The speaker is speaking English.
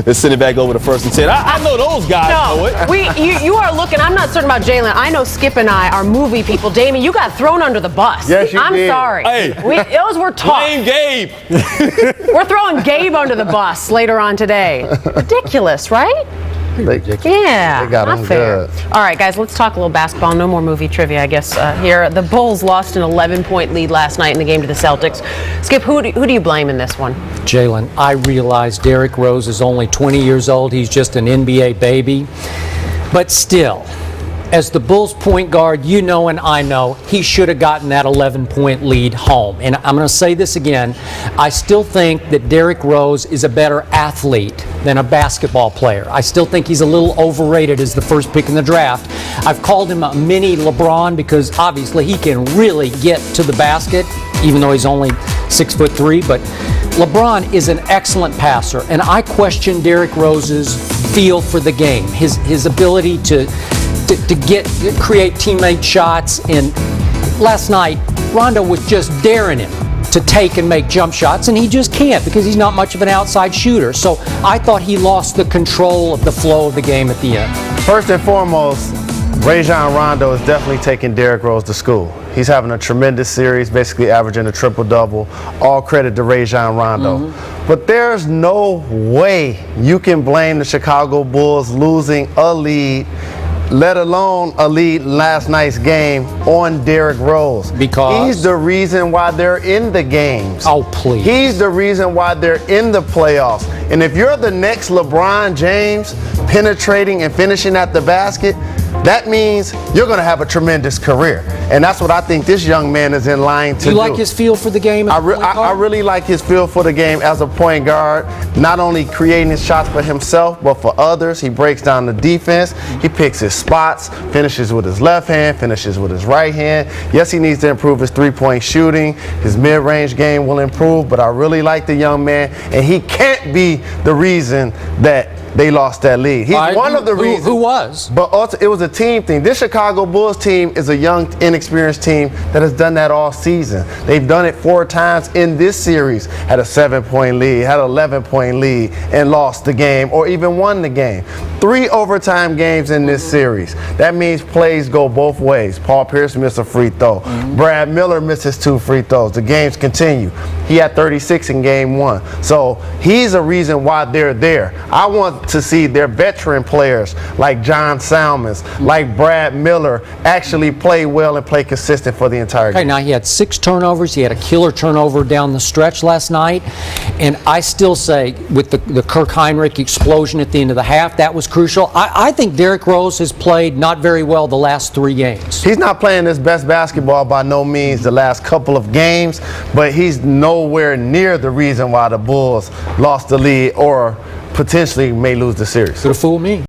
Let's send it back over to 1st and 10. I know those guys know it. You are looking, I'm not certain about Jalen. I know Skip and I are movie people. Damien, you got thrown under the bus. Yes, you I'm did. sorry. Hey. Those were tough. Blame Gabe. We're throwing Gabe under the bus later on today. Ridiculous, right? Yeah, They got not him fair. good. All right, guys, let's talk a little basketball. No more movie trivia, I guess, here. The Bulls lost an 11-point lead last night in the game to the Celtics. Skip, who do you blame in this one? Jalen, I realize Derrick Rose is only 20 years old. He's just an NBA baby. But still, as the Bulls point guard, you know and I know, he should have gotten that 11-point lead home. And I'm going to say this again. I still think that Derrick Rose is a better athlete than a basketball player. I still think he's a little overrated as the first pick in the draft. I've called him a mini LeBron because obviously he can really get to the basket, even though he's only 6'3". But LeBron is an excellent passer, and I question Derrick Rose's feel for the game, his ability to create teammate shots. And last night, Rondo was just daring him to take and make jump shots, and he just can't because he's not much of an outside shooter. So I thought he lost the control of the flow of the game at the end. First and foremost, Rajon Rondo is definitely taking Derrick Rose to school. He's having a tremendous series, basically averaging a triple-double. All credit to Rajon Rondo. But there's no way you can blame the Chicago Bulls losing a lead, let alone a lead last night's game, on Derrick Rose. Because? He's the reason why they're in the games. Oh, please. He's the reason why they're in the playoffs. And if you're the next LeBron James, penetrating and finishing at the basket, that means you're going to have a tremendous career. And that's what I think this young man is in line to do. You like his feel for the game? I really like his feel for the game as a point guard, not only creating his shots for himself, but for others. He breaks down the defense. He picks his spots, finishes with his left hand, finishes with his right hand. Yes, he needs to improve his three-point shooting. His mid-range game will improve, but I really like the young man, and he can't be the reason that they lost that lead. He's one of the reasons. Who was? But also, it was a team thing. This Chicago Bulls team is a young, inexperienced team that has done that all season. They've done it 4 times in this series. Had a 7-point lead, had an 11-point lead, and lost the game, or even won the game. 3 overtime games in this series. That means plays go both ways. Paul Pierce missed a free throw. Brad Miller misses 2 free throws. The games continue. He had 36 in game 1. So he's a reason why they're there. I want to see their veteran players like John Salmons, like Brad Miller, actually play well and play consistent for the entire game. Okay, now he had 6 turnovers. He had a killer turnover down the stretch last night. And I still say, with the Kirk Heinrich explosion at the end of the half, that was crucial. I think Derrick Rose has played not very well the last 3 games. He's not playing his best basketball by no means the last couple of games, but he's nowhere near the reason why the Bulls lost the lead or potentially may lose the series. Could have fooled me.